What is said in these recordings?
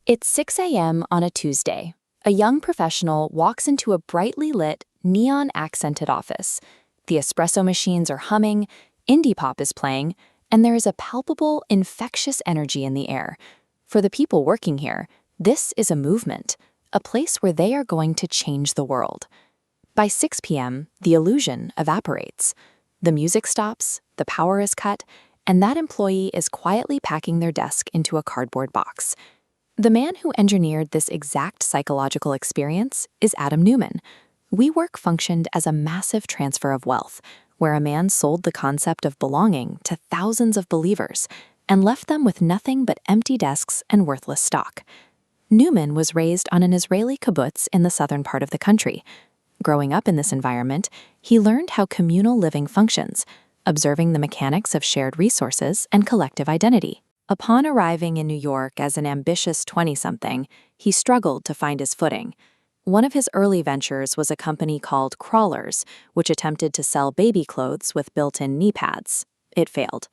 It's 6 a.m. on a Tuesday. A young professional walks into a brightly lit, neon-accented office. The espresso machines are humming, indie pop is playing, and there is a palpable, infectious energy in the air. For the people working here, this is a movement, a place where they are going to change the world. By 6 p.m., the illusion evaporates. The music stops, the power is cut, and that employee is quietly packing their desk into a cardboard box. The man who engineered this exact psychological experience is Adam Neumann. WeWork functioned as a massive transfer of wealth, where a man sold the concept of belonging to thousands of believers and left them with nothing but empty desks and worthless stock. Neumann was raised on an Israeli kibbutz in the southern part of the country. Growing up in this environment, he learned how communal living functions, observing the mechanics of shared resources and collective identity. Upon arriving in New York as an ambitious 20-something, he struggled to find his footing. One of his early ventures was a company called Crawlers, which attempted to sell baby clothes with built-in knee pads. It failed.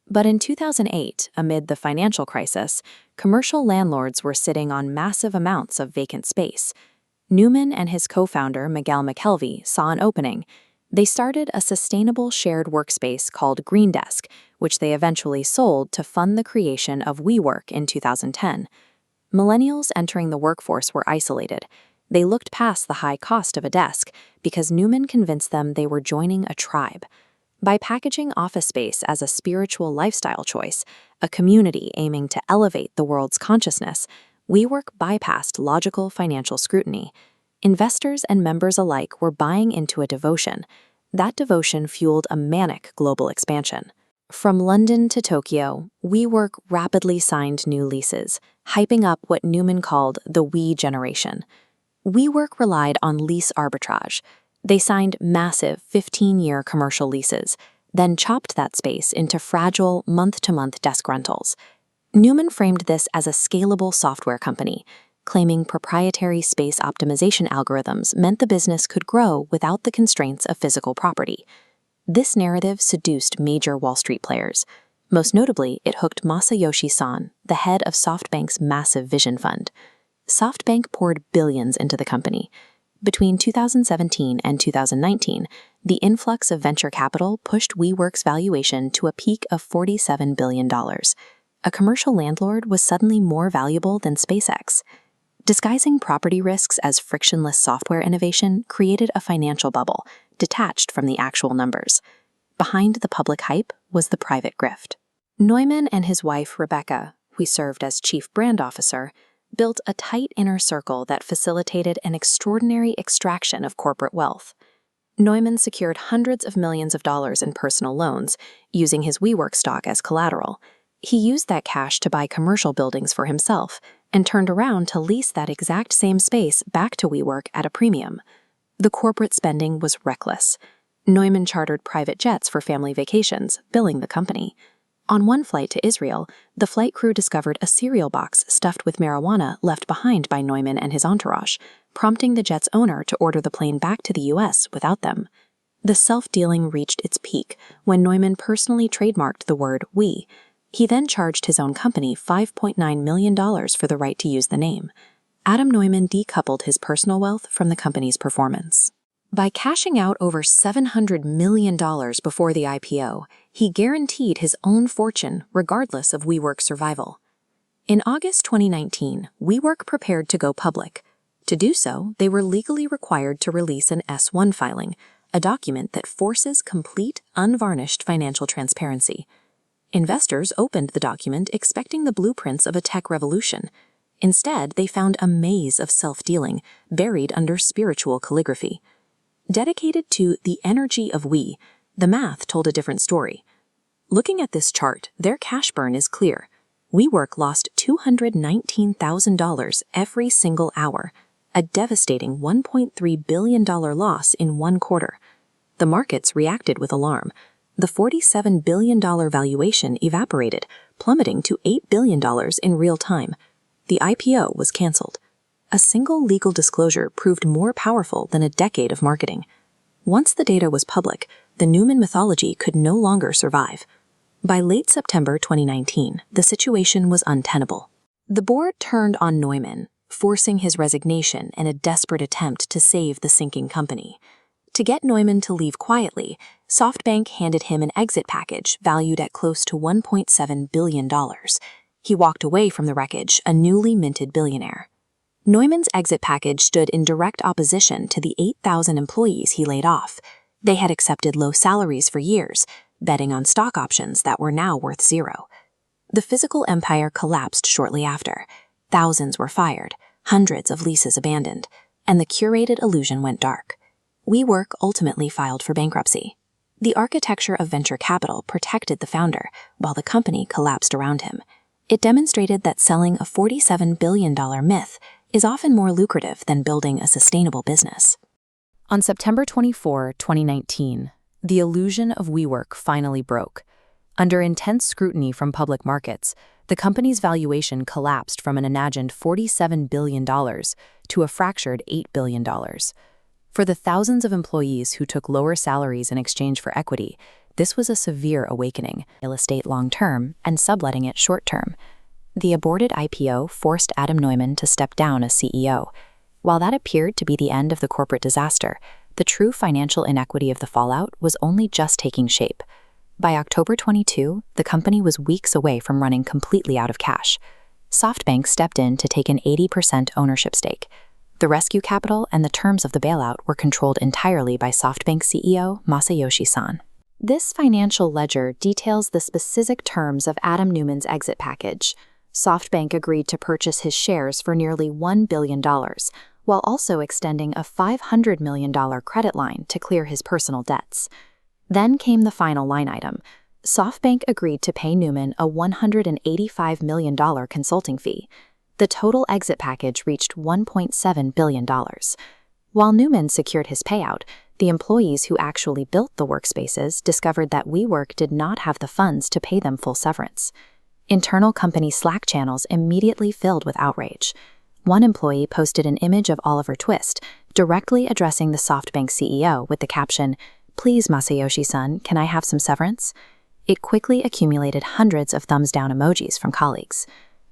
But in 2008, amid the financial crisis, commercial landlords were sitting on massive amounts of vacant space. Neumann and his co-founder, Miguel McKelvey, saw an opening. They started a sustainable shared workspace called Green Desk, which they eventually sold to fund the creation of WeWork in 2010. Millennials entering the workforce were isolated. They looked past the high cost of a desk because Neumann convinced them they were joining a tribe. By packaging office space as a spiritual lifestyle choice, a community aiming to elevate the world's consciousness, WeWork bypassed logical financial scrutiny. Investors and members alike were buying into a devotion. That devotion fueled a manic global expansion. From London to Tokyo, WeWork rapidly signed new leases, hyping up what Neumann called the We generation. WeWork relied on lease arbitrage. They signed massive 15-year commercial leases, then chopped that space into fragile month-to-month desk rentals. Neumann framed this as a scalable software company, claiming proprietary space optimization algorithms meant the business could grow without the constraints of physical property. This narrative seduced major Wall Street players. Most notably, it hooked Masayoshi Son, the head of SoftBank's massive vision fund. SoftBank poured billions into the company. Between 2017 and 2019, the influx of venture capital pushed WeWork's valuation to a peak of $47 billion. A commercial landlord was suddenly more valuable than SpaceX. Disguising property risks as frictionless software innovation created a financial bubble, detached from the actual numbers. Behind the public hype was the private grift. Neumann and his wife, Rebecca, who served as chief brand officer, built a tight inner circle that facilitated an extraordinary extraction of corporate wealth. Neumann secured hundreds of millions of dollars in personal loans, using his WeWork stock as collateral. He used that cash to buy commercial buildings for himself and turned around to lease that exact same space back to WeWork at a premium. The corporate spending was reckless. Neumann chartered private jets for family vacations, billing the company. On one flight to Israel, the flight crew discovered a cereal box stuffed with marijuana left behind by Neumann and his entourage, prompting the jet's owner to order the plane back to the U.S. without them. The self-dealing reached its peak when Neumann personally trademarked the word "we." He then charged his own company $5.9 million for the right to use the name. Adam Neumann decoupled his personal wealth from the company's performance. By cashing out over $700 million before the IPO, he guaranteed his own fortune regardless of WeWork's survival. In August 2019, WeWork prepared to go public. To do so, they were legally required to release an S-1 filing, a document that forces complete, unvarnished financial transparency. Investors opened the document expecting the blueprints of a tech revolution. Instead, they found a maze of self-dealing buried under spiritual calligraphy. Dedicated to the energy of we, the math told a different story. Looking at this chart, their cash burn is clear. WeWork lost $219,000 every single hour, a devastating $1.3 billion loss in one quarter. The markets reacted with alarm. The $47 billion valuation evaporated, plummeting to $8 billion in real time. The IPO was canceled. A single legal disclosure proved more powerful than a decade of marketing. Once the data was public, the Neumann mythology could no longer survive. By late September 2019, the situation was untenable. The board turned on Neumann, forcing his resignation in a desperate attempt to save the sinking company. To get Neumann to leave quietly, SoftBank handed him an exit package valued at close to $1.7 billion. He walked away from the wreckage, a newly minted billionaire. Neumann's exit package stood in direct opposition to the 8,000 employees he laid off. They had accepted low salaries for years, betting on stock options that were now worth zero. The physical empire collapsed shortly after. Thousands were fired, hundreds of leases abandoned, and the curated illusion went dark. WeWork ultimately filed for bankruptcy. The architecture of venture capital protected the founder, while the company collapsed around him. It demonstrated that selling a $47 billion myth is often more lucrative than building a sustainable business. On September 24, 2019, the illusion of WeWork finally broke. Under intense scrutiny from public markets, the company's valuation collapsed from an imagined $47 billion to a fractured $8 billion. For the thousands of employees who took lower salaries in exchange for equity, this was a severe awakening, real estate long-term and subletting it short-term. The aborted IPO forced Adam Neumann to step down as CEO. While that appeared to be the end of the corporate disaster, the true financial inequity of the fallout was only just taking shape. By October 22, the company was weeks away from running completely out of cash. SoftBank stepped in to take an 80% ownership stake. The rescue capital and the terms of the bailout were controlled entirely by SoftBank CEO Masayoshi Son. This financial ledger details the specific terms of Adam Neumann's exit package. SoftBank agreed to purchase his shares for nearly $1 billion, while also extending a $500 million credit line to clear his personal debts. Then came the final line item. SoftBank agreed to pay Neumann a $185 million consulting fee. The total exit package reached $1.7 billion. While Neumann secured his payout, the employees who actually built the workspaces discovered that WeWork did not have the funds to pay them full severance. Internal company Slack channels immediately filled with outrage. One employee posted an image of Oliver Twist, directly addressing the SoftBank CEO with the caption, "Please, Masayoshi Son, can I have some severance?" It quickly accumulated hundreds of thumbs-down emojis from colleagues.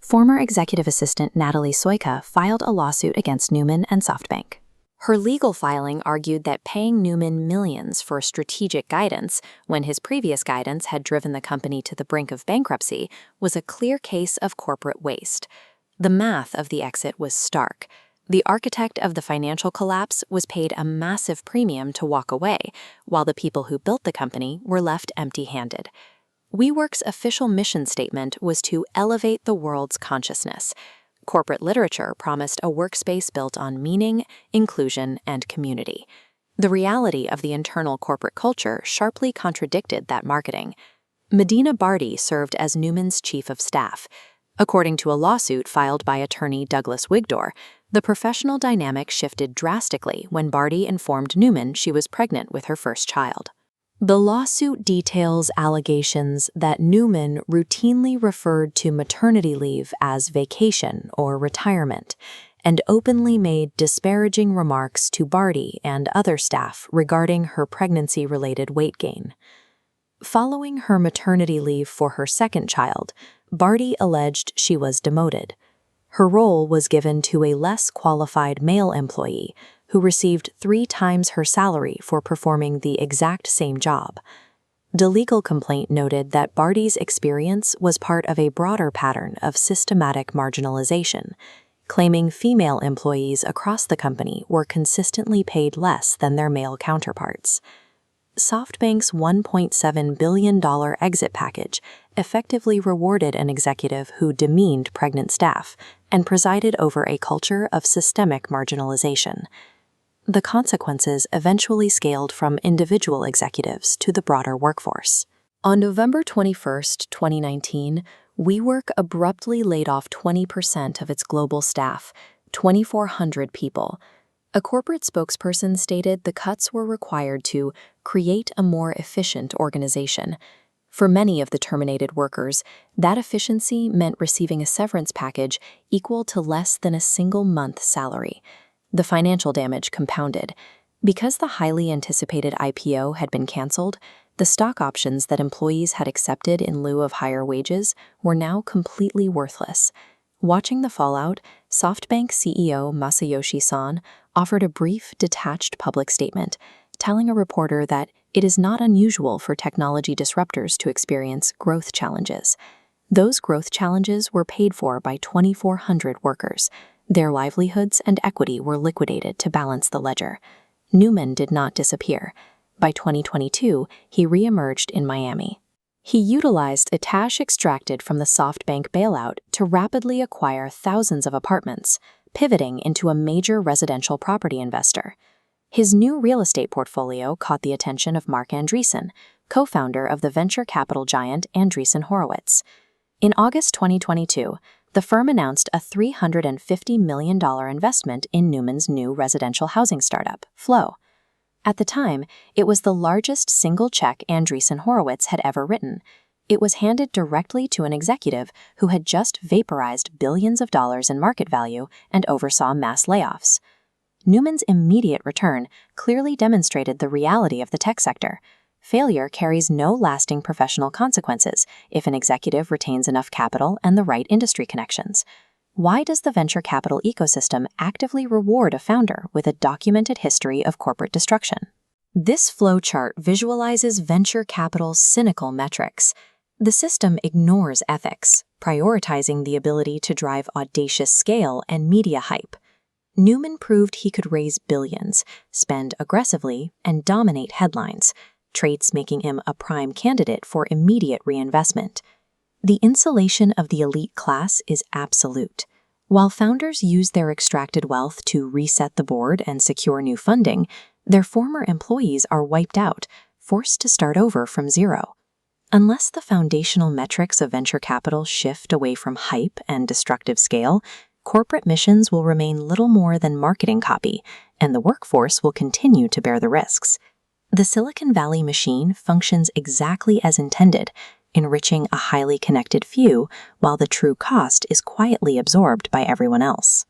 Former executive assistant Natalie Soika filed a lawsuit against Neumann and SoftBank. Her legal filing argued that paying Neumann millions for strategic guidance, when his previous guidance had driven the company to the brink of bankruptcy, was a clear case of corporate waste. The math of the exit was stark. The architect of the financial collapse was paid a massive premium to walk away, while the people who built the company were left empty-handed. WeWork's official mission statement was to elevate the world's consciousness. Corporate literature promised a workspace built on meaning, inclusion, and community. The reality of the internal corporate culture sharply contradicted that marketing. Medina Bardi served as Neumann's chief of staff. According to a lawsuit filed by attorney Douglas Wigdor, the professional dynamic shifted drastically when Bardi informed Neumann she was pregnant with her first child. The lawsuit details allegations that Neumann routinely referred to maternity leave as vacation or retirement, and openly made disparaging remarks to Bardi and other staff regarding her pregnancy-related weight gain. Following her maternity leave for her second child, Bardi alleged she was demoted. Her role was given to a less qualified male employee who received 3 times her salary for performing the exact same job. The legal complaint noted that Bardi's experience was part of a broader pattern of systematic marginalization, claiming female employees across the company were consistently paid less than their male counterparts. SoftBank's $1.7 billion exit package effectively rewarded an executive who demeaned pregnant staff and presided over a culture of systemic marginalization. The consequences eventually scaled from individual executives to the broader workforce. On November 21, 2019, WeWork abruptly laid off 20% of its global staff, 2,400 people. A corporate spokesperson stated the cuts were required to create a more efficient organization. For many of the terminated workers, that efficiency meant receiving a severance package equal to less than a single month's salary. The financial damage compounded. Because the highly anticipated IPO had been canceled, the stock options that employees had accepted in lieu of higher wages were now completely worthless. Watching the fallout, SoftBank CEO Masayoshi Son offered a brief, detached public statement, telling a reporter that it is not unusual for technology disruptors to experience growth challenges. Those growth challenges were paid for by 2,400 workers. Their livelihoods and equity were liquidated to balance the ledger. Neumann did not disappear. By 2022, he re-emerged in Miami. He utilized the cash extracted from the SoftBank bailout to rapidly acquire thousands of apartments, pivoting into a major residential property investor. His new real estate portfolio caught the attention of Marc Andreessen, co-founder of the venture capital giant Andreessen Horowitz. In August 2022, the firm announced a $350 million investment in Neumann's new residential housing startup, Flow. At the time, it was the largest single check Andreessen Horowitz had ever written. It was handed directly to an executive who had just vaporized billions of dollars in market value and oversaw mass layoffs. Neumann's immediate return clearly demonstrated the reality of the tech sector. Failure carries no lasting professional consequences if an executive retains enough capital and the right industry connections. Why does the venture capital ecosystem actively reward a founder with a documented history of corporate destruction? This flowchart visualizes venture capital's cynical metrics. The system ignores ethics, prioritizing the ability to drive audacious scale and media hype. Neumann proved he could raise billions, spend aggressively, and dominate headlines, traits making him a prime candidate for immediate reinvestment. The insulation of the elite class is absolute. While founders use their extracted wealth to reset the board and secure new funding, their former employees are wiped out, forced to start over from zero. Unless the foundational metrics of venture capital shift away from hype and destructive scale, corporate missions will remain little more than marketing copy, and the workforce will continue to bear the risks. The Silicon Valley machine functions exactly as intended, enriching a highly connected few while the true cost is quietly absorbed by everyone else.